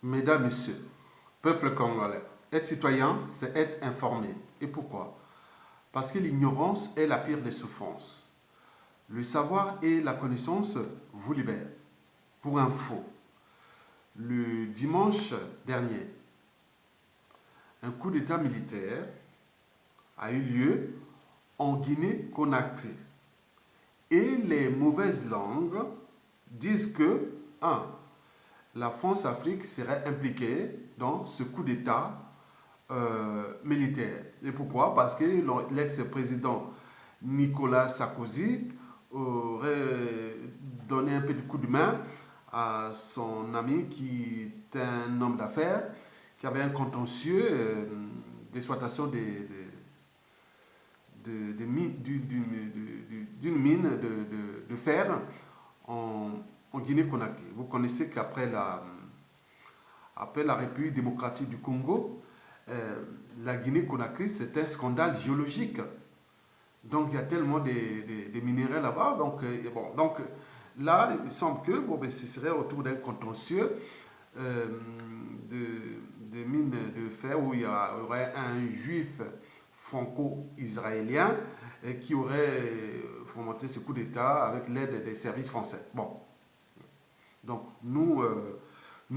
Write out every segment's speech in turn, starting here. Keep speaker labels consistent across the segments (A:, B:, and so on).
A: Mesdames, Messieurs, peuple congolais, être citoyen, c'est être informé. Et pourquoi? Parce que l'ignorance est la pire des souffrances. Le savoir et la connaissance vous libèrent. Pour info, le dimanche dernier, un coup d'état militaire a eu lieu en Guinée-Conakry. Et les mauvaises langues disent que, 1. La France-Afrique serait impliquée dans ce coup d'État militaire. Et pourquoi? Parce que l'ex-président Nicolas Sarkozy aurait donné un peu de coup de main à son ami qui est un homme d'affaires, qui avait un contentieux d'exploitation d'une mine de fer en Guinée-Conakry. Vous connaissez qu'après la République démocratique du Congo, la Guinée-Conakry, c'est un scandale géologique. Donc il y a tellement de minéraux là-bas. Donc là, il semble que ce serait autour d'un contentieux de mines de fer où il y aurait un juif franco-israélien qui aurait fomenté ce coup d'État avec l'aide des services français. Bon. Donc nous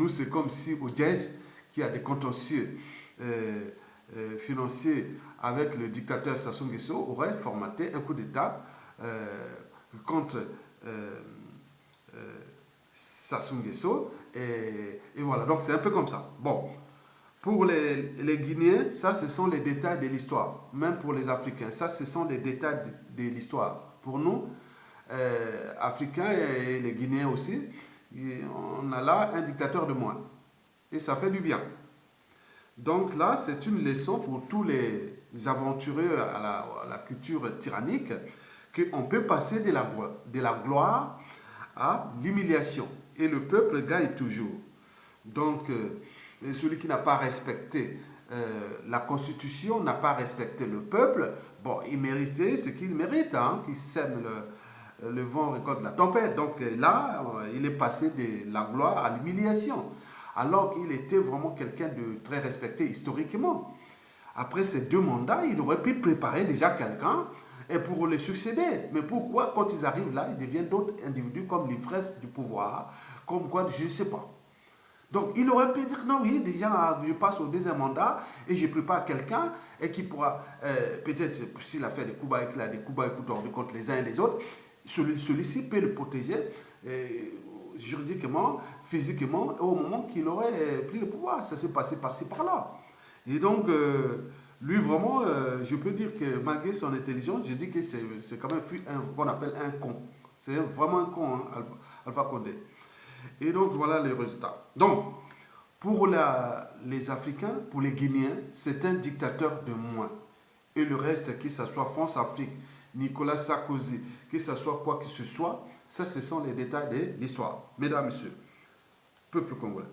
A: c'est comme si Odez, qui a des contentieux financiers avec le dictateur Sassou Nguesso, aurait formaté un coup d'État contre Sassou Nguesso. Et voilà, donc c'est un peu comme ça. Bon, pour les Guinéens, ça ce sont les détails de l'histoire. Même pour les Africains, ça ce sont les détails de l'histoire. Pour nous, Africains et les Guinéens aussi, on a là un dictateur de moins. Et ça fait du bien. Donc là, c'est une leçon pour tous les aventureux à la culture tyrannique qu'on peut passer de la gloire à l'humiliation. Et le peuple gagne toujours. Donc, celui qui n'a pas respecté la Constitution, n'a pas respecté le peuple, bon, il méritait ce qu'il mérite, hein, qu'il sème le vent récolte la tempête. Donc là, il est passé de la gloire à l'humiliation. Alors qu'il était vraiment quelqu'un de très respecté historiquement. Après ces 2 mandats, il aurait pu préparer déjà quelqu'un et pour le succéder. Mais pourquoi, quand ils arrivent là, ils deviennent d'autres individus comme l'ivresse du pouvoir, comme quoi, je ne sais pas. Donc, il aurait pu dire, non, oui, déjà, je passe au 2e mandat et je prépare quelqu'un et qui pourra, peut-être, s'il a fait des coups bas et qu'il a des coups bas et coups tordus contre les uns et les autres, celui-ci peut le protéger juridiquement, physiquement, au moment qu'il aurait pris le pouvoir. Ça s'est passé par-ci, par-là. Et donc, lui, vraiment, je peux dire que malgré son intelligence, je dis que c'est quand même qu'on appelle un con. C'est vraiment un con, hein, Alpha Condé. Et donc, voilà les résultats. Donc, pour les Africains, pour les Guinéens, c'est un dictateur de moins. Et le reste, que ce soit France-Afrique, Nicolas Sarkozy, que ce soit quoi que ce soit, ça, ce sont les détails de l'histoire. Mesdames, Messieurs, peuple congolais.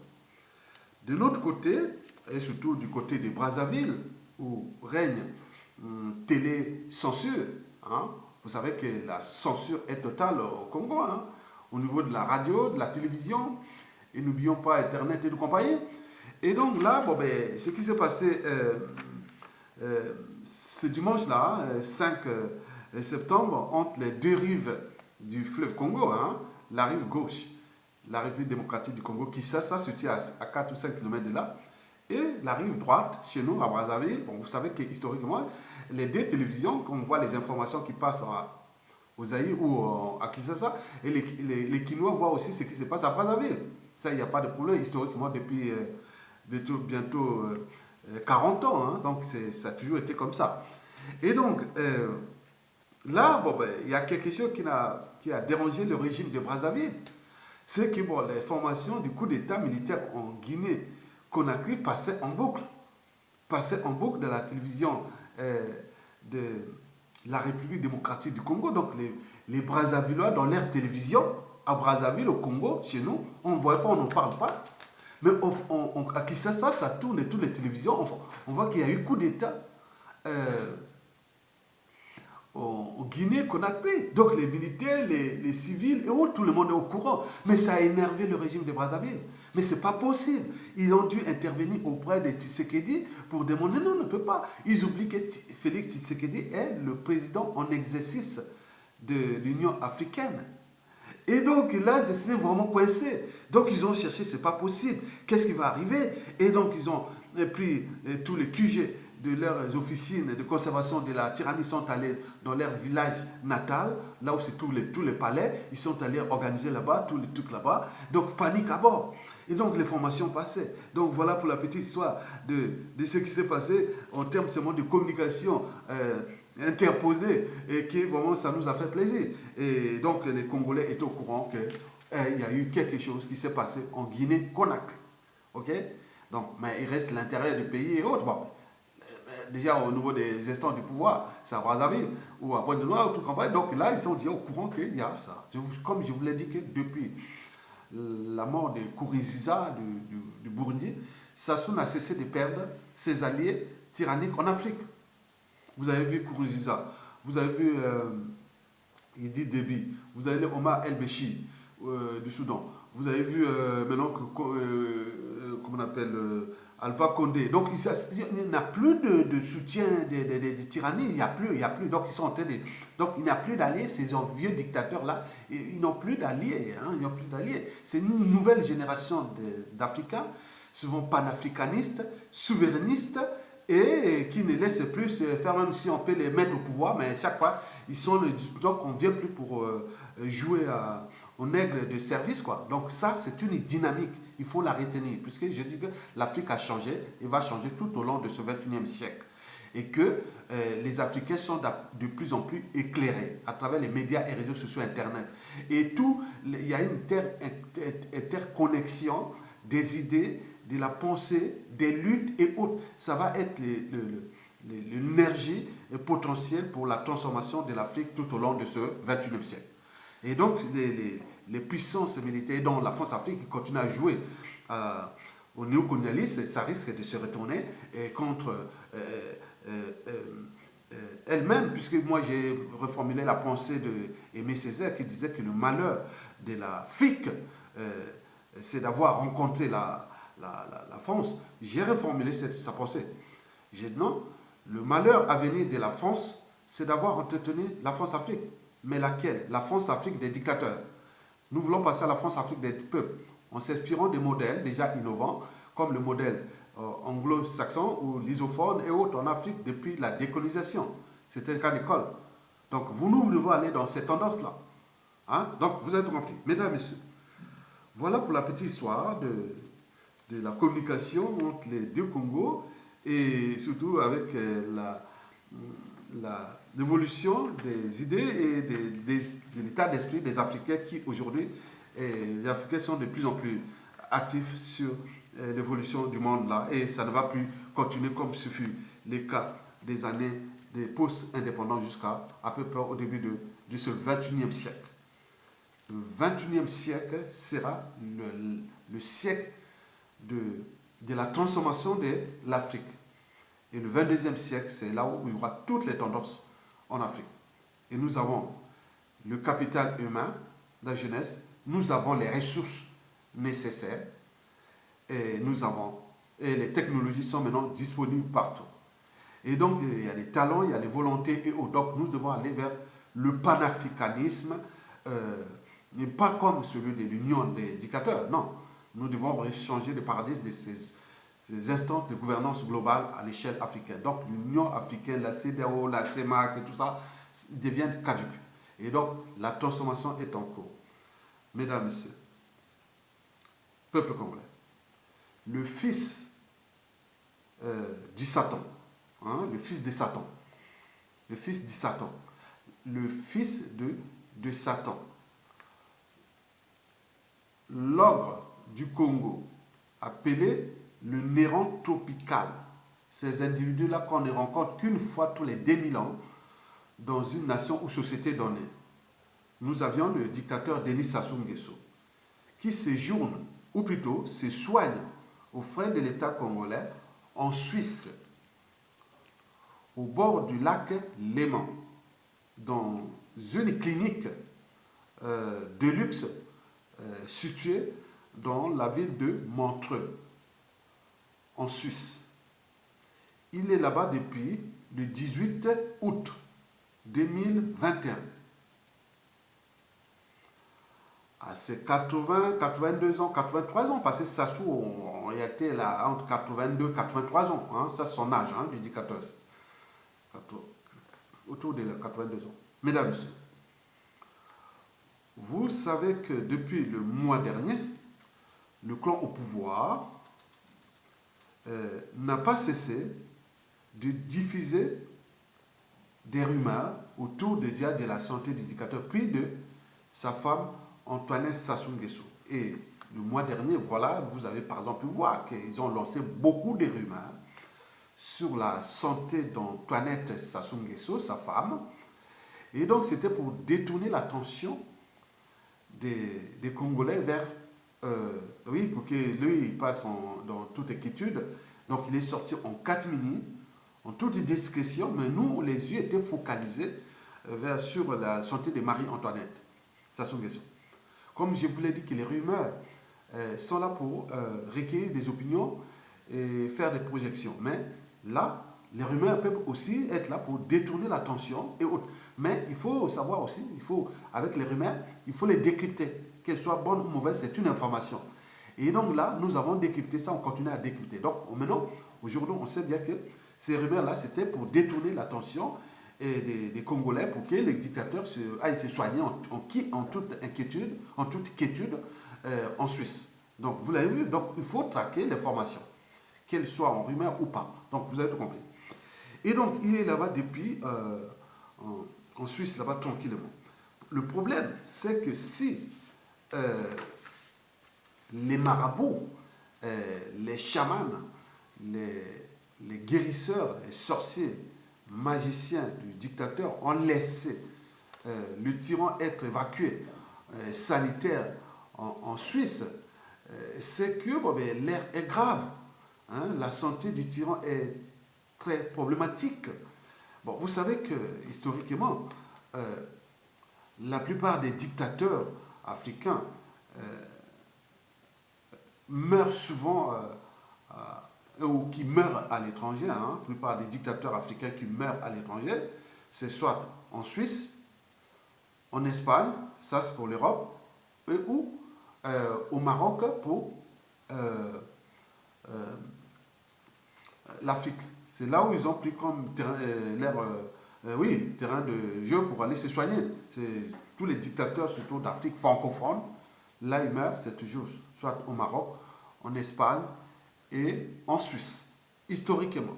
A: De l'autre côté, et surtout du côté de Brazzaville, où règne télé-censure, hein, vous savez que la censure est totale au Congo, hein, au niveau de la radio, de la télévision, et n'oublions pas Internet et de compagnie. Et donc là, ce qui s'est passé ce dimanche-là, 5 septembre, entre les 2 rives du fleuve Congo, hein, la rive gauche, la République démocratique du Congo, Kinshasa, se tient à 4 ou 5 km de là, et la rive droite, chez nous, à Brazzaville. Bon, vous savez que historiquement, les 2 télévisions, quand on voit les informations qui passent au Zaïre ou à Kinshasa, et les Kinois voient aussi ce qui se passe à Brazzaville. Ça, il n'y a pas de problème historiquement depuis bientôt 40 ans. Hein, donc, ça a toujours été comme ça. Et donc, là, il y a quelque chose qui a dérangé le régime de Brazzaville. C'est que les formations du coup d'État militaire en Guinée-Conakry passaient en boucle. Passaient en boucle de la télévision de la République démocratique du Congo. Donc, les Brazzavillois, dans leur télévision, à Brazzaville, au Congo, chez nous, on ne voit pas, on n'en parle pas. Mais à Kinshasa, ça tourne et toutes les télévisions. On voit qu'il y a eu coup d'État en Guinée-Conakry. Donc les militaires, les civils et autres, tout le monde est au courant. Mais ça a énervé le régime de Brazzaville. Mais ce n'est pas possible. Ils ont dû intervenir auprès de Tshisekedi pour demander non, on ne peut pas. Ils oublient que Félix Tshisekedi est le président en exercice de l'Union africaine. Et donc là, c'est vraiment coincé. Donc ils ont cherché, c'est pas possible. Qu'est-ce qui va arriver? Et donc ils ont pris tous les QG de leurs officines de conservation de la tyrannie, sont allés dans leur village natal, là où c'est tous les palais, ils sont allés organiser là-bas, tous les trucs là-bas. Donc panique à bord. Et donc les formations passaient. Donc voilà pour la petite histoire de ce qui s'est passé en termes seulement de communication interposée, et qui vraiment ça nous a fait plaisir. Et donc les Congolais étaient au courant qu'il y a eu quelque chose qui s'est passé en Guinée-Conakry. Ok? Donc, mais il reste l'intérieur du pays et autres. Bon, déjà au niveau des instants du pouvoir, c'est à Brazzaville ou à Pointe-Noire, tout campagne. Donc là, ils sont déjà au courant qu'il y a ça. Comme je vous l'ai dit, que depuis la mort de Kourouziza du Burundi, Sassou n'a cessé de perdre ses alliés tyranniques en Afrique. Vous avez vu Kourouziza, vous avez vu Idi Déby, vous avez Omar El-Béchir du Soudan, vous avez vu maintenant comment on appelle Alpha Condé. Donc il n'y a plus de soutien des tyrannies, il n'y a plus. Donc ils sont en train de. Donc il n'y a plus d'alliés, ces vieux dictateurs-là, ils n'ont plus d'alliés. Hein, ils n'ont plus d'alliés. C'est une nouvelle génération d'Africains, souvent panafricanistes, souverainistes, et qui ne laissent plus se faire, même si on peut les mettre au pouvoir, mais chaque fois, ils sont donc on ne vient plus pour jouer au nègre de service, quoi. Donc ça, c'est une dynamique, il faut la retenir, puisque je dis que l'Afrique a changé et va changer tout au long de ce 21e siècle. Et que les Africains sont de plus en plus éclairés à travers les médias et réseaux sociaux, Internet. Et tout, il y a une interconnexion des idées, de la pensée, des luttes et autres. Ça va être l'énergie potentielle pour la transformation de l'Afrique tout au long de ce 21e siècle. Et donc, les puissances militaires, dont la France-Afrique, qui continue à jouer au néocolonialisme, ça risque de se retourner contre elle-même, puisque moi j'ai reformulé la pensée d'Aimé Césaire qui disait que le malheur de l'Afrique, c'est d'avoir rencontré la France. J'ai reformulé sa pensée. J'ai dit non, le malheur à venir de la France, c'est d'avoir entretenu la France-Afrique. Mais laquelle? La France-Afrique des dictateurs. Nous voulons passer à la France-Afrique des peuples, en s'inspirant des modèles déjà innovants, comme le modèle anglo-saxon ou l'isophone et autres en Afrique depuis la décolonisation. C'était un cas d'école. Donc nous devons aller dans cette tendance-là. Hein? Donc vous avez compris. Mesdames et messieurs, voilà pour la petite histoire de la communication entre les deux Congos et surtout avec l'évolution des idées et de l'état d'esprit des Africains qui aujourd'hui, les Africains sont de plus en plus actifs sur l'évolution du monde là, et ça ne va plus continuer comme ce fut le cas des années des post-indépendants jusqu'à à peu près au début de ce 21e siècle. Le 21e siècle sera le siècle de la transformation de l'Afrique. Et le 22e siècle, c'est là où il y aura toutes les tendances en Afrique. Et nous avons le capital humain, la jeunesse, nous avons les ressources nécessaires, et les technologies sont maintenant disponibles partout. Et donc, il y a des talents, il y a des volontés et autres. Donc, nous devons aller vers le panafricanisme, pas comme celui de l'union des dictateurs, non. Nous devons changer le paradigme de ces instances de gouvernance globale à l'échelle africaine. Donc, l'Union africaine, la CEDEAO, la CEMAC et tout ça deviennent caduques. Et donc, la transformation est en cours. Mesdames, Messieurs, peuple congolais, le fils du Satan, hein, le fils de Satan, le fils du Satan, le fils de Satan, l'ogre du Congo, appelé le néron tropical. Ces individus-là qu'on ne rencontre qu'une fois tous les 2000 ans dans une nation ou société donnée. Nous avions le dictateur Denis Sassou Nguesso qui séjourne, ou plutôt se soigne aux frais de l'État congolais en Suisse, au bord du lac Léman. dans une clinique de luxe située dans la ville de Montreux, en Suisse. Il est là-bas depuis le 18 août 2021. À ses 80, 82 ans, 83 ans, parce que Sassou, on était là entre 82 et 83 ans. Hein, ça, c'est son âge, hein, du dictateur. Autour de 82 ans. Mesdames et messieurs, vous savez que depuis le mois dernier, le clan au pouvoir n'a pas cessé de diffuser des rumeurs autour déjà de la santé du dictateur, puis de sa femme Antoinette Sassou Nguesso. Et le mois dernier, voilà, vous avez par exemple pu voir qu'ils ont lancé beaucoup de rumeurs sur la santé d'Antoinette Sassou Nguesso, sa femme. Et donc, c'était pour détourner l'attention des Congolais vers... oui, pour que lui, il passe dans toute inquiétude. Donc, il est sorti en 4 minutes, en toute discrétion, mais nous, les yeux étaient focalisés sur la santé de Marie-Antoinette Sassou Nguesso. Comme je vous l'ai dit, que les rumeurs sont là pour recueillir des opinions et faire des projections. Mais là, les rumeurs peuvent aussi être là pour détourner l'attention et autres. Mais il faut savoir aussi, avec les rumeurs, il faut les décrypter. Qu'elles soient bonnes ou mauvaises, c'est une information. Et donc là, nous avons décrypté ça, on continue à décrypter. Donc maintenant, aujourd'hui, on sait bien que ces rumeurs-là, c'était pour détourner l'attention des Congolais pour que les dictateurs aillent se soigner en toute inquiétude, quiétude en Suisse. Donc vous l'avez vu, donc il faut traquer l'information, qu'elle soit en rumeur ou pas. Donc vous avez tout compris. Et donc il est là-bas depuis, en Suisse, là-bas tranquillement. Le problème, c'est que si les marabouts, les chamans, les guérisseurs, les sorciers, magiciens du dictateur ont laissé le tyran être évacué sanitaire en Suisse, c'est que bon, l'air est grave. Hein, la santé du tyran est très problématique. Bon, vous savez que historiquement, la plupart des dictateurs africains meurent souvent ou qui meurent à l'étranger. Hein. La plupart des dictateurs africains qui meurent à l'étranger, c'est soit en Suisse, en Espagne, ça c'est pour l'Europe, ou au Maroc pour l'Afrique. C'est là où ils ont pris comme terrain, terrain de jeu pour aller se soigner. Tous les dictateurs, surtout d'Afrique francophone, là ils meurent, c'est toujours soit au Maroc, en Espagne et en Suisse, historiquement.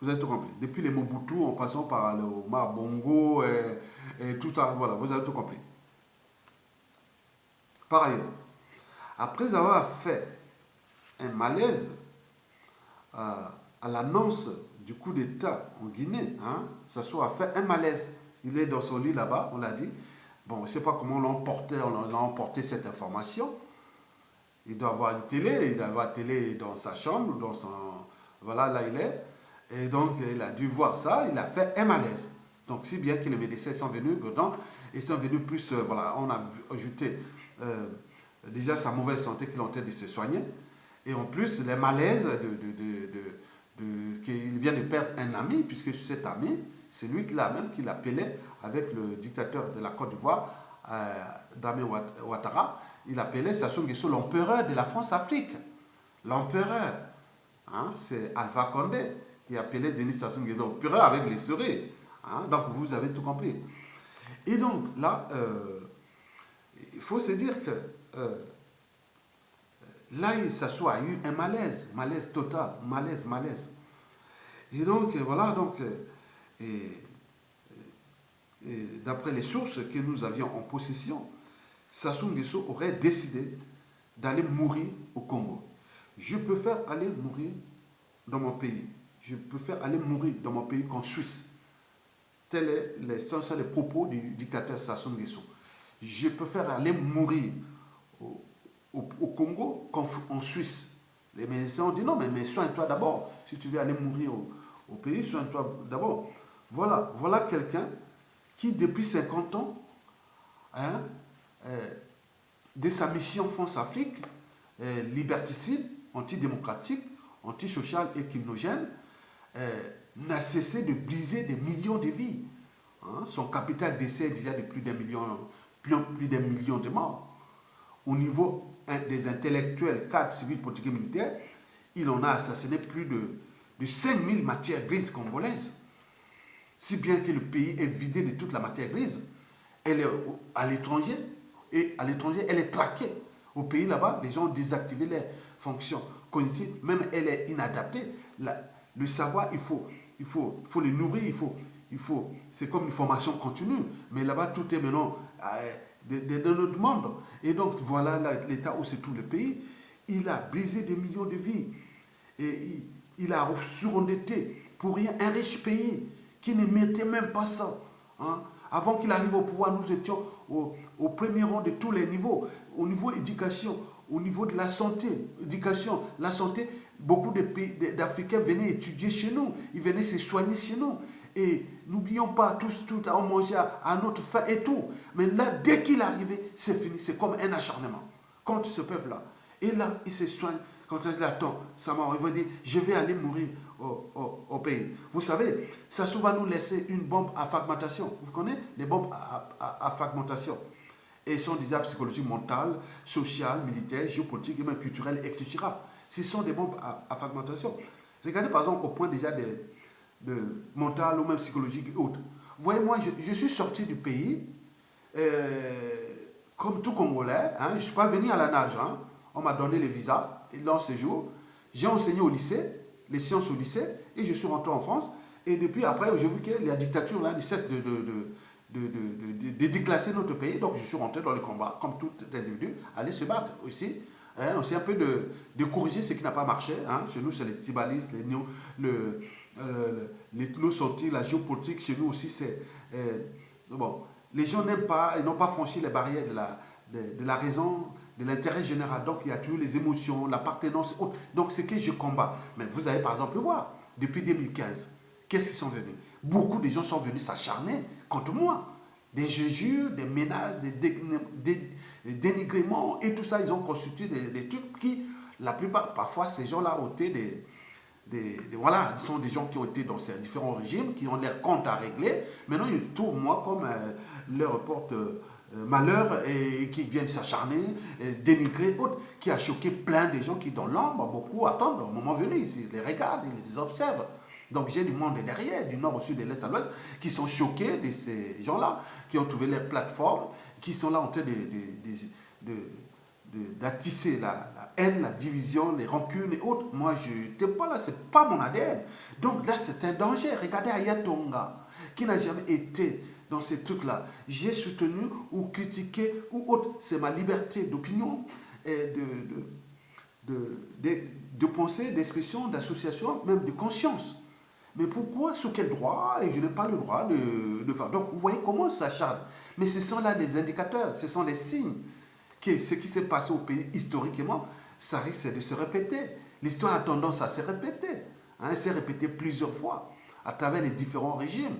A: Vous avez tout compris. Depuis les Mobutu, en passant par le Omar Bongo et tout ça, voilà, vous avez tout compris. Par ailleurs, après avoir fait un malaise à l'annonce du coup d'État en Guinée, hein, Sassou a fait un malaise. Il est dans son lit là-bas, on l'a dit. Bon, je ne sais pas comment on l'a emporté cette information. Il doit avoir une télé, il doit avoir une télé dans sa chambre, dans son... Voilà, là il est. Et donc, il a dû voir ça, il a fait un malaise. Donc, si bien que les médecins sont venus dedans, ils sont venus plus, voilà, on a ajouté déjà sa mauvaise santé qu'il est en train de se soigner. Et en plus, les malaises qu'il vient de perdre un ami, puisque cet ami, c'est lui qui l'appelait avec le dictateur de la Côte d'Ivoire, Dame Ouattara, il appelait Sassou Nguesso l'empereur de la France-Afrique. L'empereur. Hein, c'est Alpha Condé qui appelait Denis Sassou Nguesso l'empereur avec les souris. Hein, donc vous avez tout compris. Et donc là, il faut se dire que là, Sassou a eu un malaise total, malaise. Et donc voilà, donc, d'après les sources que nous avions en possession, Sassou Nguesso aurait décidé d'aller mourir au Congo. Je préfère aller mourir dans mon pays. Je préfère aller mourir dans mon pays qu'en Suisse. Tels sont les propos du dictateur Sassou Nguesso. Je préfère aller mourir au Congo qu'en Suisse. Les médecins ont dit non, mais soigne-toi d'abord. Si tu veux aller mourir au pays, soigne-toi d'abord. Voilà quelqu'un qui, depuis 50 ans, hein, de sa mission France-Afrique, liberticide, antidémocratique, antisocial et criminogène, n'a cessé de briser des millions de vies. Hein. Son capital d'essai est déjà de plus d'un million de morts. Au niveau des intellectuels, cadres, civils, politiques et militaires, il en a assassiné plus de 5000 matières grises congolaises. Si bien que le pays est vidé de toute la matière grise. Elle est à l'étranger, et à l'étranger, elle est traquée. Au pays là-bas, les gens ont désactivé les fonctions cognitives, même elle est inadaptée. Le savoir, il faut le nourrir, c'est comme une formation continue. Mais là-bas, tout est maintenant dans notre monde. Et donc, voilà l'état où c'est tout le pays. Il a brisé des millions de vies. Et il a surendetté pour rien un riche pays qui ne méritait même pas ça. Hein. Avant qu'il arrive au pouvoir, nous étions au premier rang de tous les niveaux. Au niveau éducation, au niveau de la santé, éducation, la santé, beaucoup de pays d'Africains venaient étudier chez nous. Ils venaient se soigner chez nous. Et n'oublions pas, tout à manger à notre faim et tout. Mais là, dès qu'il est arrivé, c'est fini. C'est comme un acharnement contre ce peuple-là. Et là, il se soigne. Quand il dit, attends, ça m'a il va dire, je vais aller mourir au pays. Vous savez, ça va nous laisser une bombe à fragmentation. Vous connaissez les bombes à fragmentation? Et sont des arts psychologiques mentales, sociales, militaires, géopolitiques et même culturelles, etc. Ce sont des bombes à fragmentation. Regardez par exemple au point déjà de mental ou même psychologique et autres. Vous voyez, moi, je suis sorti du pays, comme tout Congolais, hein, je ne suis pas venu à la nage. Hein. On m'a donné le visa, et dans ce jour, j'ai enseigné au lycée, les sciences au lycée, et je suis rentré en France. Et depuis, après, j'ai vu que la dictature là, ne cesse de déclasser notre pays. Donc, je suis rentré dans le combat, comme tout individu, aller se battre aussi. Hein, aussi un peu de corriger ce qui n'a pas marché. Hein. Chez nous, c'est les tribalistes, les ethnocentriques, la géopolitique. Chez nous aussi, c'est... bon, les gens n'aiment pas, ils n'ont pas franchi les barrières de la raison, de l'intérêt général. Donc, il y a toujours les émotions, l'appartenance. Donc, c'est que je combats. Mais vous allez, par exemple, voir, depuis 2015, qu'est-ce qu'ils sont venus? Beaucoup de gens sont venus s'acharner contre moi. Des jures, des menaces, des dénigrements et tout ça. Ils ont constitué des trucs qui, la plupart, parfois, ces gens-là ont été voilà, ce sont des gens qui ont été dans ces différents régimes, qui ont leurs comptes à régler. Maintenant, ils trouvent moi comme leur porte malheur et qui viennent s'acharner, dénigrer, autres, qui a choqué plein de gens qui, dans l'ombre, beaucoup attendent au moment venu. Ils les regardent, ils les observent. Donc j'ai du monde derrière, du nord au sud, de l'est à l'ouest, qui sont choqués de ces gens-là, qui ont trouvé leur plateforme, qui sont là en train d'attisser la haine, la division, les rancunes et autres. Moi, je n'étais pas là, ce n'est pas mon ADN. Donc là, c'est un danger. Regardez Ayatonga, qui n'a jamais été dans ces trucs-là. J'ai soutenu ou critiqué ou autre. C'est ma liberté d'opinion et de pensée, d'expression, d'association, même de conscience. Mais pourquoi, sous quel droit? Et je n'ai pas le droit de faire. Donc, vous voyez comment ça s'acharne. Mais ce sont là les indicateurs, ce sont les signes que ce qui s'est passé au pays historiquement, ça risque de se répéter. L'histoire a tendance à se répéter. Hein, elle s'est répétée plusieurs fois à travers les différents régimes.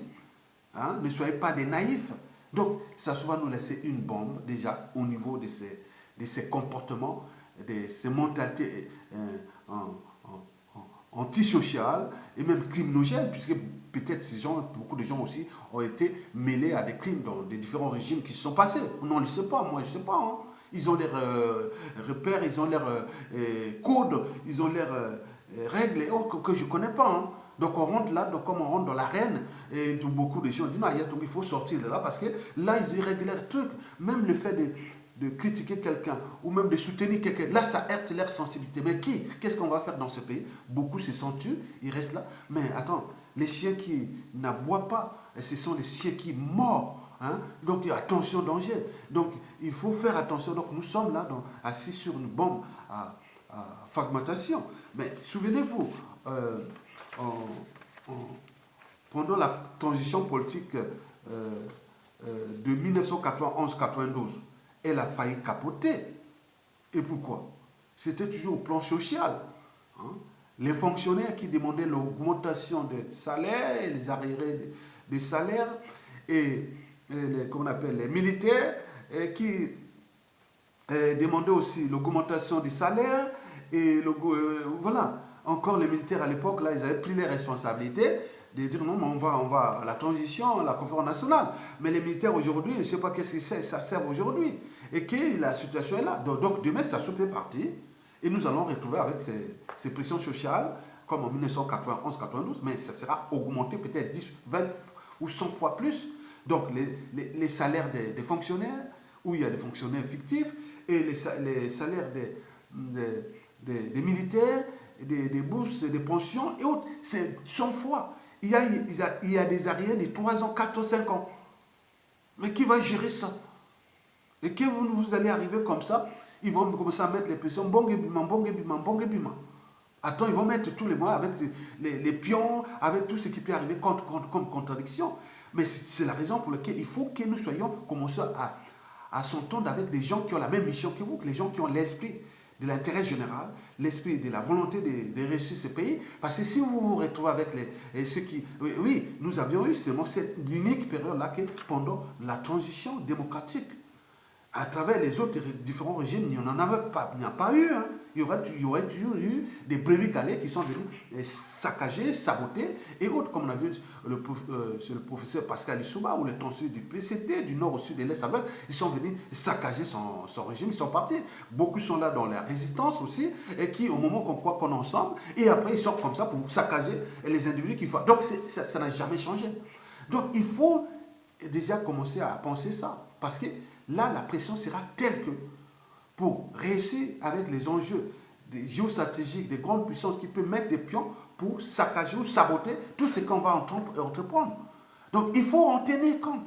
A: Hein, ne soyez pas des naïfs. Donc, ça va nous laisser une bombe déjà au niveau de ces comportements, de ces mentalités antisociales et même criminogènes, puisque peut-être ces gens, beaucoup de gens aussi ont été mêlés à des crimes dans des différents régimes qui se sont passés. On ne le sait pas, moi je ne sais pas. Hein. Ils ont leurs repères, ils ont leurs codes, ils ont leurs règles que je ne connais pas. Hein. Donc on rentre là, donc comme on rentre dans l'arène, et beaucoup de gens disent non, il faut sortir de là, parce que là, ils règlent leurs trucs. Même le fait de critiquer quelqu'un, ou même de soutenir quelqu'un, là, ça heurte leur sensibilité. Mais qu'est-ce qu'on va faire dans ce pays? Beaucoup se sont tués, ils restent là. Mais attends, les chiens qui n'aboient pas, ce sont les chiens qui mordent. Hein? Donc attention, danger. Donc il faut faire attention. Donc nous sommes là, assis sur une bombe à fragmentation. Mais souvenez-vous, pendant la transition politique de 1991-92, elle a failli capoter. Et pourquoi? C'était toujours au plan social. Hein? les fonctionnaires qui demandaient l'augmentation des salaires, les arriérés des salaires, et comment on appelle, les militaires qui demandaient aussi l'augmentation des salaires, et voilà. Encore les militaires à l'époque, là, ils avaient pris les responsabilités de dire non, mais on va à la transition, à la conférence nationale. Mais les militaires aujourd'hui, je ne sais pas qu'est-ce que ça sert aujourd'hui. Et que la situation est là. Donc demain, ça se fait partir. Et nous allons retrouver avec ces pressions sociales, comme en 1991-92, mais ça sera augmenté peut-être 10, 20 ou 100 fois plus. Donc les salaires des fonctionnaires, où il y a des fonctionnaires fictifs, et les salaires des militaires, des bourses, des pensions et autres, c'est 100 fois. Il y a des arriérés de 3 ans, 4 ans, 5 ans. Mais qui va gérer ça? Et que vous allez arriver comme ça, ils vont commencer à mettre les pressions, bongébima. Attends, ils vont mettre tous les mois avec les pions, avec tout ce qui peut arriver comme contradiction. Mais c'est la raison pour laquelle il faut que nous commençons à s'entendre avec des gens qui ont la même mission que vous, les gens qui ont l'esprit de l'intérêt général, l'esprit de la volonté de réussir ce pays. Parce que si vous vous retrouvez avec ceux qui... Oui, nous avions eu seulement cette unique période-là que pendant la transition démocratique, à travers les autres différents régimes, il n'y en avait pas, il n'y a pas eu. Hein. Il y aurait toujours eu des brebis galets qui sont venus saccager, saboter, et autres, comme on a vu le professeur Pascal Lissouba, ou les tonsures du PCT, du nord au sud, de l'est à l'ouest, ils sont venus saccager son régime, ils sont partis. Beaucoup sont là dans la résistance aussi, et qui, au moment qu'on est ensemble, et après ils sortent comme ça pour saccager les individus qui font. Donc ça n'a jamais changé. Donc il faut déjà commencer à penser ça, parce que là, la pression sera telle que pour réussir avec les enjeux des géostratégiques, des grandes puissances qui peuvent mettre des pions pour saccager ou saboter tout ce qu'on va entreprendre. Donc, il faut en tenir compte.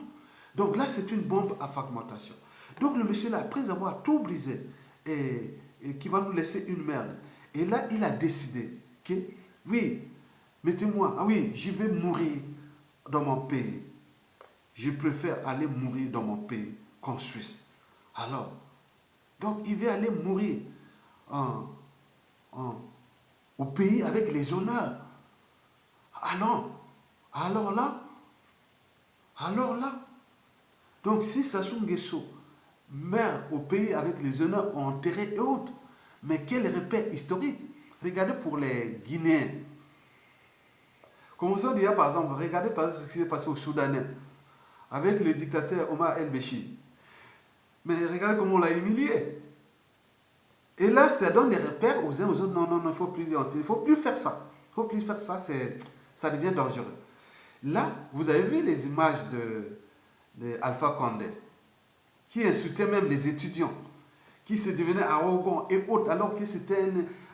A: Donc là, c'est une bombe à fragmentation. Donc, le monsieur là, après avoir tout brisé, et qui va nous laisser une merde, et là, il a décidé que, oui, mettez-moi, ah oui, je vais mourir dans mon pays. Je préfère aller mourir dans mon pays qu'en Suisse. Alors, donc il va aller mourir au pays avec les honneurs. Alors là, donc si Sassou Nguesso meurt au pays avec les honneurs enterrés et autres, mais quel repère historique? Regardez pour les Guinéens. Commençons déjà par exemple, regardez par exemple ce qui s'est passé au Soudanais, avec le dictateur Omar el-Béchir. Mais regardez comment on l'a humilié. Et là, ça donne des repères aux uns aux autres. Non, il ne faut plus faire ça. Il ne faut plus faire ça, ça devient dangereux. Là, vous avez vu les images de Alpha Condé, qui insultait même les étudiants, qui se devenaient arrogants et autres, alors que c'était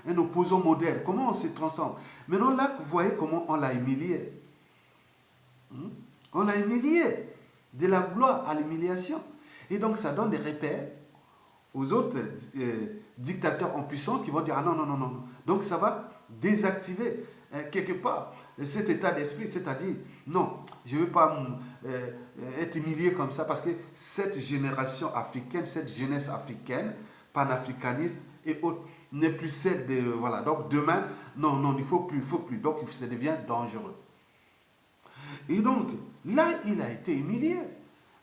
A: un opposant modèle. Comment on se transforme? Maintenant, là, vous voyez comment on l'a humilié. On l'a humilié. De la gloire à l'humiliation. Et donc, ça donne des repères aux autres dictateurs en puissance qui vont dire « Ah non. » Donc, ça va désactiver quelque part cet état d'esprit, c'est-à-dire « Non, je ne veux pas être humilié comme ça parce que cette génération africaine, cette jeunesse africaine, panafricaniste et autres, n'est plus celle de... Voilà, donc demain, non, il ne faut plus. Donc, ça devient dangereux. » Et donc, là, il a été humilié,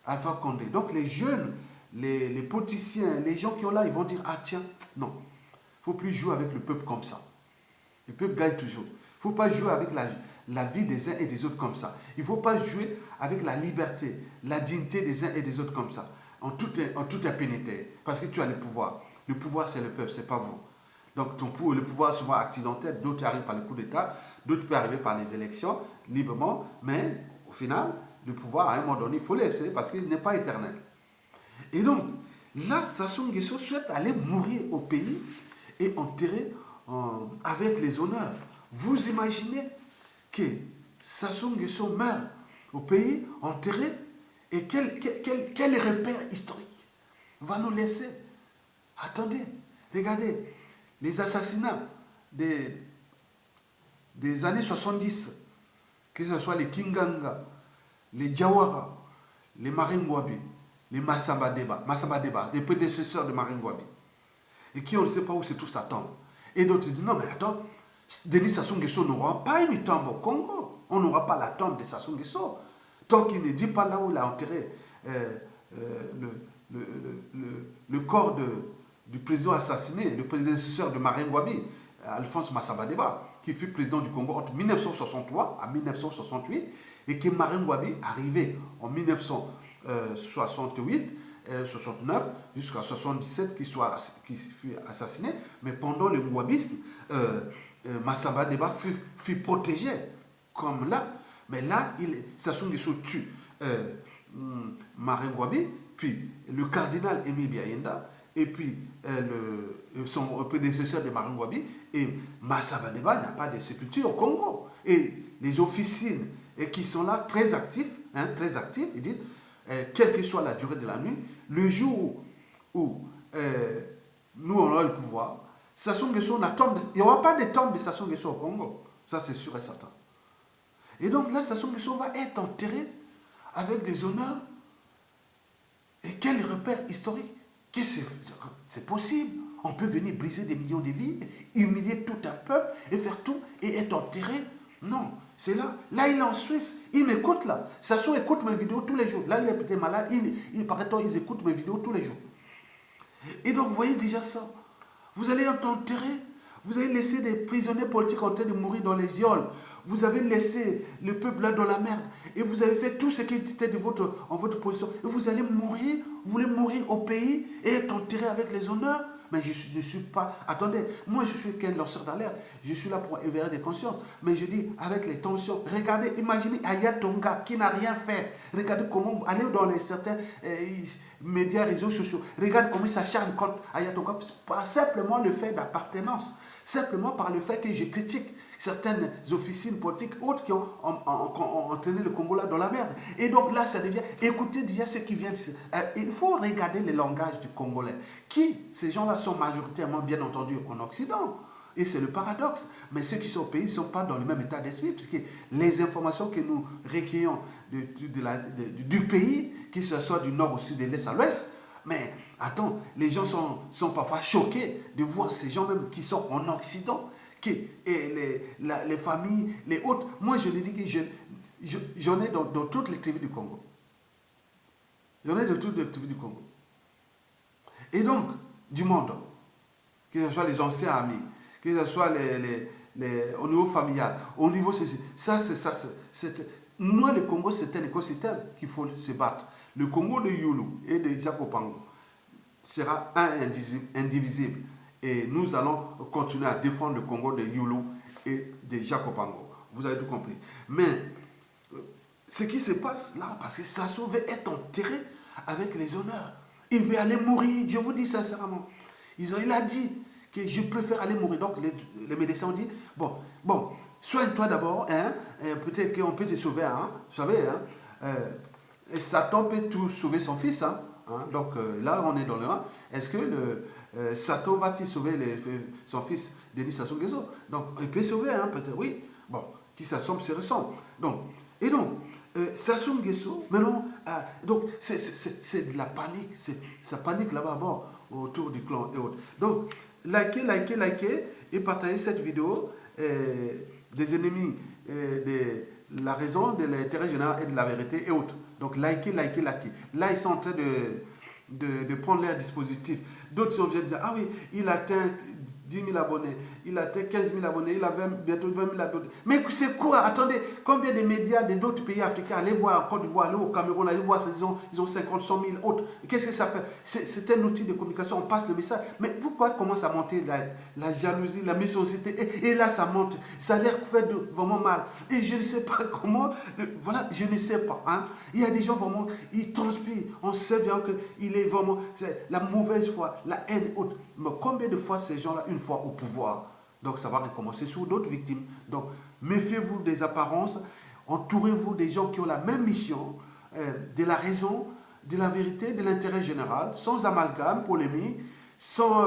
A: Alpha Condé. Donc, les jeunes, les politiciens, les gens qui ont là, ils vont dire, ah tiens, non, il ne faut plus jouer avec le peuple comme ça. Le peuple gagne toujours. Il ne faut pas jouer avec la vie des uns et des autres comme ça. Il ne faut pas jouer avec la liberté, la dignité des uns et des autres comme ça, en toute impunité. Parce que tu as le pouvoir. Le pouvoir, c'est le peuple, ce n'est pas vous. Donc, le pouvoir est souvent accidentel, d'autres arrivent par le coup d'État, d'autres peuvent arriver par les élections, librement, mais au final, le pouvoir, à un moment donné, il faut laisser parce qu'il n'est pas éternel. Et donc, là, Sassou Nguesso souhaite aller mourir au pays et enterrer avec les honneurs. Vous imaginez que Sassou Nguesso meurt au pays, enterré, et quel repère historique va nous laisser? Attendez, regardez, les assassinats des années 70, que ce soit les Kinganga, les Jawara, les Maringwabi, les Massamba Deba, les prédécesseurs de Maringwabi, et qui on ne sait pas où se trouve sa tombe. Et d'autres disent, non mais attends, Denis Sassou Nguesso n'aura pas une tombe au Congo. On n'aura pas la tombe de Sassou Nguesso. Tant qu'il ne dit pas là où il a enterré le corps du président assassiné, le prédécesseur de Marine Ngouabi, Alphonse Massaba-Deba, qui fut président du Congo entre 1963 à 1968, et que Marine Ngouabi, arrivé en 1968, 69 jusqu'à 77 qui fut assassiné, mais pendant le Ngouabisme, Massaba-Deba fut protégé, comme là. Mais là, Sassou Nguesso tue Marine Ngouabi, puis le cardinal Émile Biayenda, et puis son prédécesseur de Marine Ngouabi, et Massaba-Deba n'a pas de sépulture au Congo. Et les officines qui sont là, très actifs, ils disent, quelle que soit la durée de la nuit, le jour où nous on aura le pouvoir, Sassou Nguesso, il n'y aura pas de tombe de Sassou Nguesso au Congo. Ça, c'est sûr et certain. Et donc là, Sassou Nguesso va être enterré avec des honneurs. Et quel repère historique? C'est possible. On peut venir briser des millions de vies, humilier tout un peuple et faire tout et être enterré. Non, c'est là. Là, il est en Suisse. Il m'écoute là. Sassou écoute mes vidéos tous les jours. Là, il est peut-être malade. Paraît-il, ils écoutent mes vidéos tous les jours. Et donc, vous voyez déjà ça. Vous allez être enterré. Vous avez laissé des prisonniers politiques en train de mourir dans les geôles. Vous avez laissé le peuple là dans la merde. Et vous avez fait tout ce qui était en votre position. Et vous allez mourir. Vous voulez mourir au pays et être enterré avec les honneurs. Mais je ne suis pas... Attendez, moi je suis qu'un lanceur d'alerte. Je suis là pour éveiller des consciences. Mais je dis, avec les tensions, regardez, imaginez Aya Tonga qui n'a rien fait. Regardez comment, allez dans certains médias, réseaux sociaux. Regardez comment il s'acharne contre Aya Tonga. Simplement le fait d'appartenance. Simplement par le fait que je critique certaines officines politiques autres qui ont entraîné le Congo là dans la merde. Et donc là, ça devient... Écoutez déjà ce qui vient... il faut regarder le langage du Congolais. Ces gens-là sont majoritairement, bien entendu, en Occident. Et c'est le paradoxe. Mais ceux qui sont au pays ne sont pas dans le même état d'esprit, puisque les informations que nous recueillons du pays, que ce soit du nord au sud, de l'est à l'ouest, mais attends, les gens sont parfois choqués de voir ces gens même qui sont en Occident, et les familles, les autres. Moi, je le dis que j'en ai dans toutes les tribus du Congo. J'en ai dans toutes les tribus du Congo. Et donc, du monde, que ce soit les anciens amis, que ce soit au niveau familial, au niveau... Moi, le Congo, c'est un écosystème qu'il faut se battre. Le Congo de Youlou et de Jakopango sera indivisible. Et nous allons continuer à défendre le Congo de Youlou et de Jakopango. Vous avez tout compris. Mais ce qui se passe là, parce que Sassou veut être enterré avec les honneurs. Il veut aller mourir, je vous dis sincèrement. Il a dit que je préfère aller mourir. Donc les médecins ont dit, bon, soigne-toi d'abord, peut-être qu'on peut te sauver, vous savez, Satan peut tout sauver son fils, donc là on est dans le 1. Est-ce que Satan va-t-il sauver son fils Denis Sassou Nguesso? Donc il peut sauver, peut-être, oui. Bon, qui ça semble, se ressemble. Et donc, Sassou Nguesso, maintenant, donc c'est de la panique, ça panique là-bas, autour du clan et autres. Donc, likez et partagez cette vidéo des ennemis de la raison, de l'intérêt général et de la vérité et autres. Donc, likez. Là, ils sont en train de prendre leur dispositif. D'autres viennent dire, ah oui, il atteint 10 000 abonnés, il atteint 15 000 abonnés, il a bientôt 20 000 abonnés. Mais c'est quoi? Attendez, combien de médias d'autres pays africains, allez voir en Côte d'Ivoire, allez au Cameroun, allez voir, ils ont 50, 100 000 autres. Qu'est-ce que ça fait? C'est un outil de communication, on passe le message. Mais pourquoi commence à monter la jalousie, la méchanceté? Et là, ça monte. Ça a l'air fait vraiment mal. Et je ne sais pas comment, voilà, je ne sais pas. Il y a des gens vraiment, ils transpirent. On sait bien qu'il est vraiment, c'est la mauvaise foi, la haine autre. Mais combien de fois ces gens-là, une fois au pouvoir, donc ça va recommencer sur d'autres victimes. Donc méfiez-vous des apparences, entourez-vous des gens qui ont la même mission, de la raison, de la vérité, de l'intérêt général, sans amalgame, polémique, sans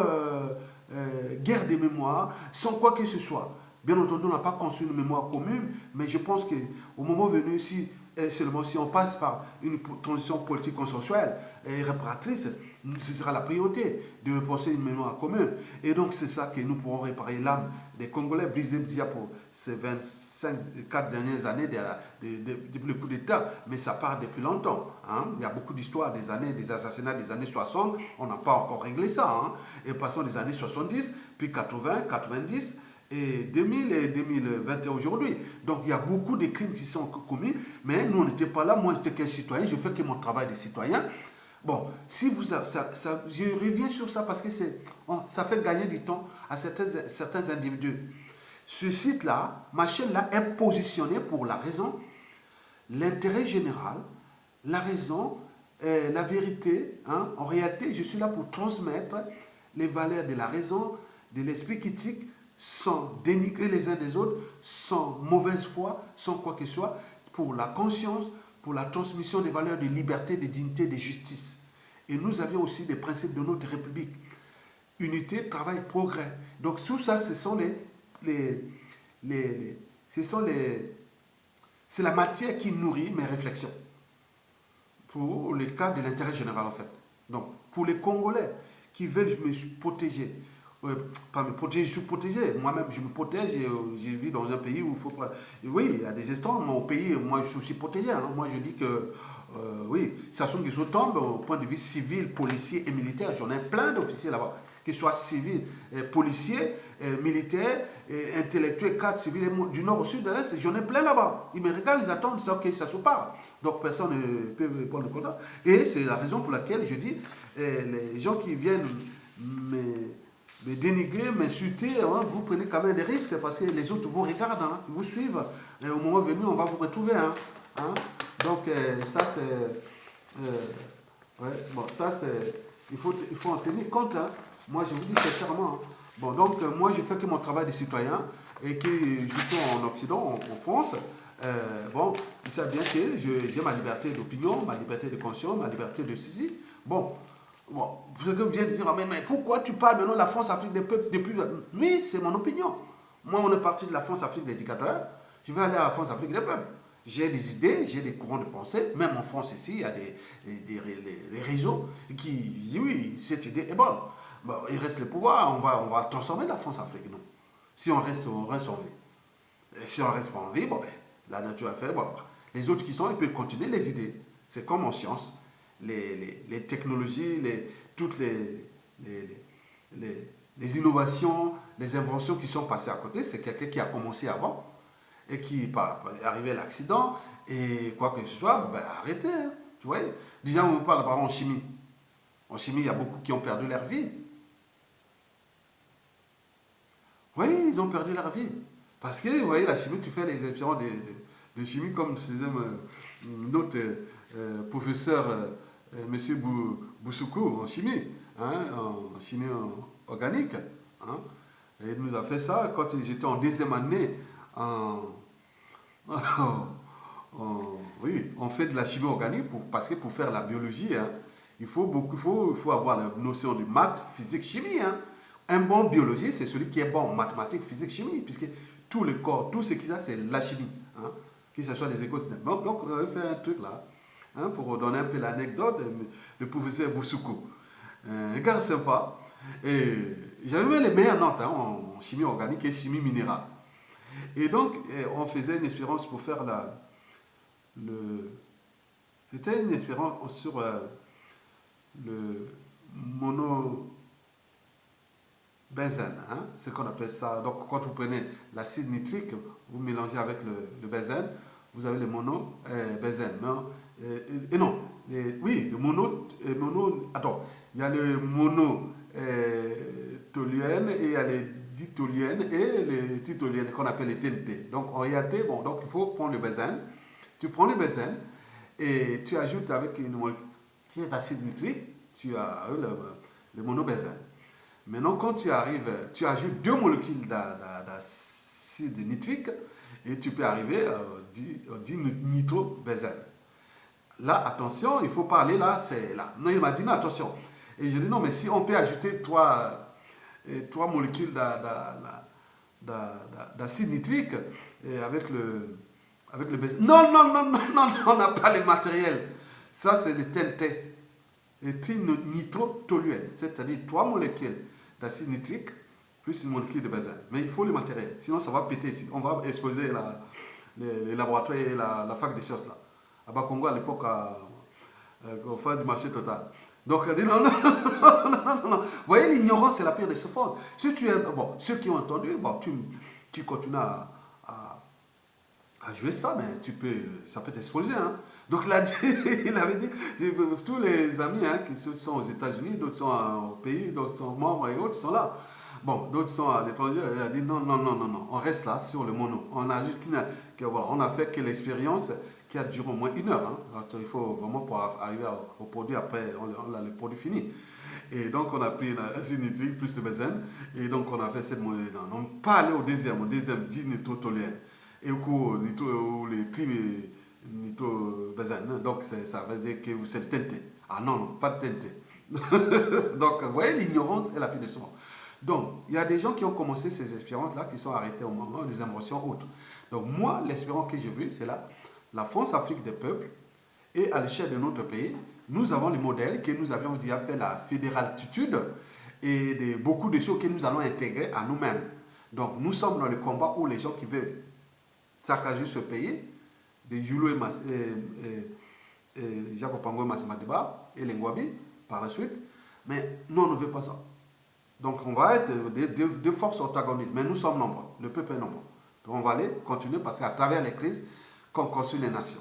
A: guerre des mémoires, sans quoi que ce soit. Bien entendu, on n'a pas construit une mémoire commune, mais je pense qu'au moment venu, si seulement si on passe par une transition politique consensuelle et réparatrice, ce sera la priorité de repenser une mémoire commune. Et donc c'est ça que nous pourrons réparer l'âme des Congolais brisés déjà pour ces 4 dernières années depuis le coup d'État. Mais ça part depuis longtemps. Hein. Il y a beaucoup d'histoires des années, des assassinats des années 60. On n'a pas encore réglé ça. Hein. Et passons des années 70, puis 80, 90 et 2000 et 2021 aujourd'hui. Donc il y a beaucoup de crimes qui sont commis, mais nous on n'était pas là. Moi j'étais qu'un citoyen, je fais que mon travail de citoyen. Bon, si vous, je reviens sur ça parce que ça fait gagner du temps à certains individus. Ce site-là, ma chaîne-là est positionnée pour la raison, l'intérêt général, la raison, la vérité. Hein. En réalité, je suis là pour transmettre les valeurs de la raison, de l'esprit critique, sans dénigrer les uns des autres, sans mauvaise foi, sans quoi que ce soit, pour la conscience, pour la transmission des valeurs de liberté, de dignité, de justice. Et nous avions aussi des principes de notre République. Unité, travail, progrès. Donc tout ça, c'est la matière qui nourrit mes réflexions. Pour le cas de l'intérêt général, en fait. Donc, pour les Congolais qui veulent me protéger, pas me protéger, je suis protégé. Moi-même, je me protège. Je vis dans un pays où il faut pas. Oui, il y a des instants, mais au pays, moi, je suis aussi protégé. Hein. Moi, je dis que, oui, Sassou Nguesso tombe au point de vue civil, policier et militaire. J'en ai plein d'officiers là-bas, qu'ils soient civils, policiers, militaires, intellectuels, cadres civils, du nord au sud, de l'est. J'en ai plein là-bas. Ils me regardent, ils attendent, que ça se parle. Donc, personne ne peut prendre le contact. Et c'est la raison pour laquelle je dis, les gens qui viennent me dénigrer, m'insulter, hein, vous prenez quand même des risques parce que les autres vous regardent, hein, ils vous suivent. Et au moment venu, on va vous retrouver. Hein, hein. Donc, ça, c'est. Ouais, bon, ça, c'est. Il faut en tenir compte. Hein. Moi, je vous dis sincèrement. Hein. Bon, donc, moi, je fais que mon travail de citoyen et que je suis en Occident, en France. Bon, ils savent bien que j'ai ma liberté d'opinion, ma liberté de conscience, ma liberté de ceci. Bon. Bon, quelqu'un vient de dire, mais pourquoi tu parles maintenant de la France-Afrique des peuples depuis... Oui, c'est mon opinion. Moi, on est parti de la France-Afrique des dictateurs. Je vais aller à la France-Afrique des peuples. J'ai des idées, j'ai des courants de pensée. Même en France ici, il y a des réseaux qui disent, oui, cette idée est bonne. Bon, il reste le pouvoir, on va transformer la France-Afrique, non. Si on reste en vie. Et si on ne reste pas en vie, bon, ben, la nature a fait, bon, les autres qui sont, ils peuvent continuer les idées. C'est comme en science. Les technologies, toutes les innovations, les inventions qui sont passées à côté, c'est quelqu'un qui a commencé avant et qui est arrivé à l'accident et quoi que ce soit, ben, arrêtez. Hein, tu vois. Déjà, on parle par exemple en chimie. En chimie, il y a beaucoup qui ont perdu leur vie. Oui, ils ont perdu leur vie. Parce que, vous voyez, la chimie, tu fais les expériences de chimie comme faisait notre professeur Monsieur Boussoukou en chimie, hein, en chimie organique. Hein. Et il nous a fait ça quand j'étais en deuxième année. Oui, on fait de la chimie organique parce que pour faire la biologie, hein, il faut avoir la notion de maths, physique, chimie. Hein. Un bon biologiste, c'est celui qui est bon en mathématiques, physique, chimie, puisque tout le corps, tout ce qu'il a, c'est la chimie. Hein, que ce soit les écosystèmes. Donc, on va faire un truc là. Hein, pour donner un peu l'anecdote, le professeur Boussoukou. Un gars sympa. Et j'avais même les meilleures notes hein, en chimie organique et chimie minérale. Et donc, on faisait une expérience pour faire c'était une expérience sur le monobenzène. Hein, ce qu'on appelle ça. Donc, quand vous prenez l'acide nitrique, vous mélangez avec le benzène, vous avez le monobenzène. Et non, oui, le attends, il y a le monotoluène et il y a les ditoluènes et les titoluènes qu'on appelle les TNT. Donc en réalité, bon, donc il faut prendre le benzène. Tu prends le benzène et tu ajoutes avec une molécule qui est d'acide nitrique, tu as le monobenzène. Maintenant, quand tu arrives, tu ajoutes 2 molécules d'acide nitrique et tu peux arriver au nitrobenzène. Là, attention, il faut parler là, c'est là. Non, il m'a dit non, attention. Et je dis non, mais si on peut ajouter 3 molécules d'acide nitrique avec Avec le baiser. Non, non, non, non, non, non, on n'a pas les matériels. Ça, c'est le TNT. Le trinitrotoluène, c'est-à-dire 3 molécules d'acide nitrique plus une molécule de benzène. Mais il faut le matériel, sinon ça va péter ici. On va exposer les laboratoires et la fac des sciences là. À Bakongo, à l'époque, au fin du marché total. Donc, elle dit non, non, non, non, non, non. Vous voyez, l'ignorance, c'est la pire des souffrances. Si tu es, bon, ceux qui ont entendu, bon, tu continues à jouer ça, mais ça peut t'exposer. Hein. Donc, il avait dit, tous les amis hein, qui sont aux États-Unis, d'autres sont au pays, d'autres sont membres et autres sont là. Bon, d'autres sont à l'étranger. Il a dit non, non, non, non, non, on reste là sur le mono. On a juste on a fait que l'expérience qui a duré au moins 1 heure. Hein. Alors, il faut vraiment pour arriver au produit après, on a le produit fini. Et donc, on a pris l'acide nitrique plus de benzène. Et donc, on a fait cette monnaie. Non, on pas aller au deuxième dit nitrotoluène. Et au coup, les nitrobenzène. Donc, ça veut dire que c'est le TNT. Ah non, non, pas de TNT. Donc, vous voyez, l'ignorance est la pire des soins. Donc, il y a des gens qui ont commencé ces expériences-là, qui sont arrêtés au moment des inventions autres. Donc, moi, l'expérience que j'ai vue, c'est là, la France-Afrique des peuples, et à l'échelle de notre pays, nous avons les modèles que nous avions déjà fait la fédéralitude et beaucoup de choses que nous allons intégrer à nous-mêmes. Donc, nous sommes dans le combat où les gens qui veulent saccager ce pays, de Yulo et Jacob Pango Massimadeba et les Ngwabi, par la suite, mais nous, on ne veut pas ça. Donc, on va être deux forces antagonistes, mais nous sommes nombreux, le peuple est nombreux. Donc, on va aller continuer parce qu'à travers les crises, qu'on construit les nations.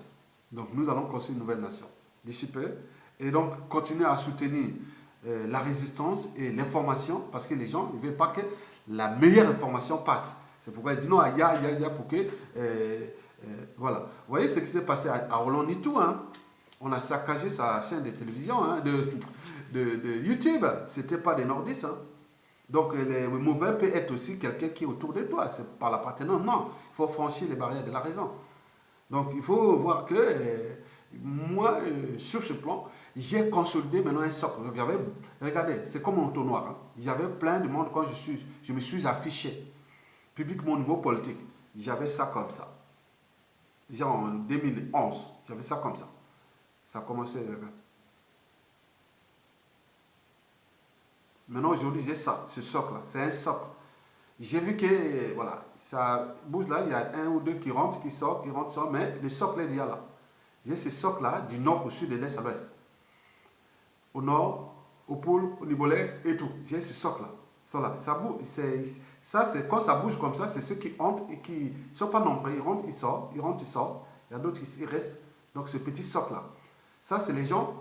A: Donc, nous allons construire une nouvelle nation d'ici peu. Et donc, continuer à soutenir la résistance et l'information parce que les gens ne veulent pas que la meilleure information passe. C'est pourquoi il dit non, il y a pour que. Voilà. Vous voyez ce qui s'est passé à Roland Nitou. Hein? On a saccagé sa chaîne de télévision, hein, de YouTube. Ce n'était pas des nordistes. Hein? Donc, le mauvais peut être aussi quelqu'un qui est autour de toi. C'est par l'appartenance. Non, il faut franchir les barrières de la raison. Donc, il faut voir que moi, sur ce plan, j'ai consolidé maintenant un socle. Regardez, c'est comme un entonnoir. Hein. J'avais plein de monde quand je me suis affiché publiquement au niveau politique. J'avais ça comme ça. Déjà en 2011, j'avais ça comme ça. Ça a commencé, regarde. Maintenant, aujourd'hui, j'ai ça, ce socle-là. C'est un socle. J'ai vu que, voilà, ça bouge là, il y a un ou deux qui rentrent, qui sortent, mais le socle est déjà là. J'ai ce socle-là, du nord au sud, de l'est à l'ouest. Au nord, au pôle, au Nibolek et tout. J'ai ce socle-là. Ça bouge, c'est quand ça bouge comme ça, c'est ceux qui entrent et qui ne sont pas nombreux. Ils rentrent, ils sortent, ils rentrent, ils sortent. Il y a d'autres qui restent. Donc, ce petit socle-là. Ça, c'est les gens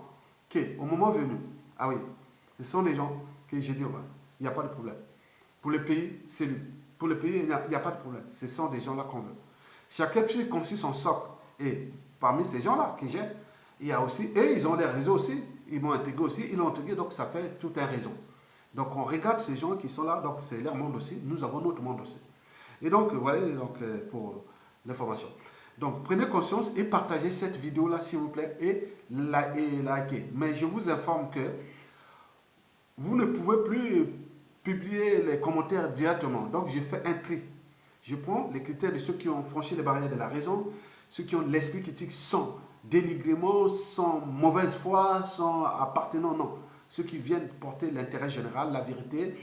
A: qui, au moment venu, ah oui, ce sont les gens que j'ai dit, ouais, il n'y a pas de problème. Pour le pays, c'est lui. Pour le pays, il n'y a pas de problème. Ce sont des gens-là qu'on veut. Chacun peut construire son socle. Et parmi ces gens-là que j'ai, il y a aussi, et ils ont des réseaux aussi, ils m'ont intégré aussi, ils l'ont intégré, donc ça fait tout un réseau. Donc on regarde ces gens qui sont là, donc c'est leur monde aussi, nous avons notre monde aussi. Et donc, vous voyez, donc, pour l'information. Donc prenez conscience et partagez cette vidéo-là, s'il vous plaît, et likez. Mais je vous informe que vous ne pouvez plus publier les commentaires directement. Donc, je fais un tri. Je prends les critères de ceux qui ont franchi les barrières de la raison, ceux qui ont l'esprit critique sans dénigrement, sans mauvaise foi, sans appartenant, non. Ceux qui viennent porter l'intérêt général, la vérité,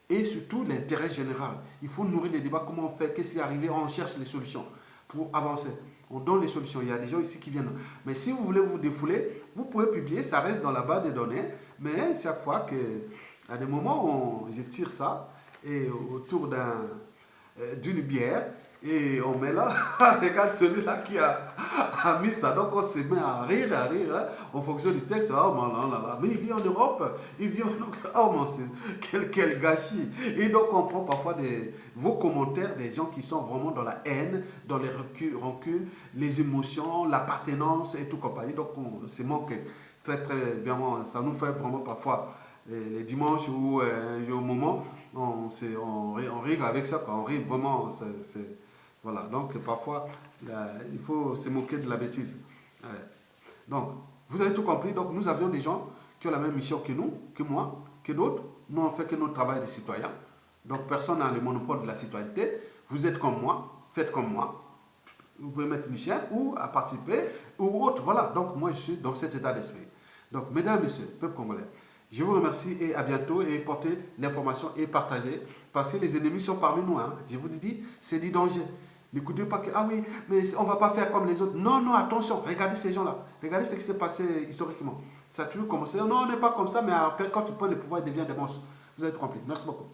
A: et surtout l'intérêt général. Il faut nourrir les débats, comment on fait, qu'est-ce qui est arrivé, on cherche les solutions pour avancer. On donne les solutions. Il y a des gens ici qui viennent. Mais si vous voulez vous défouler, vous pouvez publier, ça reste dans la base de données, mais chaque fois que à des moments, je tire ça et autour d'une bière et on met là, regarde celui-là qui a mis ça. Donc on se met à rire, hein, en fonction du texte. Oh man, là. Mais il vit en Europe, il vit en Europe. Oh man, quel gâchis. Et donc on prend parfois vos commentaires des gens qui sont vraiment dans la haine, dans les rancunes, les émotions, l'appartenance et tout compagnie. Donc on se moque très bien. Ça nous fait vraiment parfois les dimanches ou au moment, on rit avec ça, on rit vraiment, voilà, donc parfois, il faut se moquer de la bêtise. Donc, vous avez tout compris, donc nous avions des gens qui ont la même mission que nous, que moi, que d'autres, nous on fait que notre travail de citoyen, donc personne n'a le monopole de la citoyenneté, vous êtes comme moi, faites comme moi, vous pouvez mettre une chaîne ou à participer ou autre. Voilà, donc moi je suis dans cet état d'esprit. Donc, mesdames, messieurs, peuple congolais, je vous remercie et à bientôt et portez l'information et partagez parce que les ennemis sont parmi nous. Hein. Je vous dis, c'est du danger. N'écoutez pas que, ah oui, mais on ne va pas faire comme les autres. Non, non, attention, regardez ces gens-là. Regardez ce qui s'est passé historiquement. Ça a toujours commencé. Non, on n'est pas comme ça, mais après, quand tu prends le pouvoir, il devient des monstres. Vous avez compris. Merci beaucoup.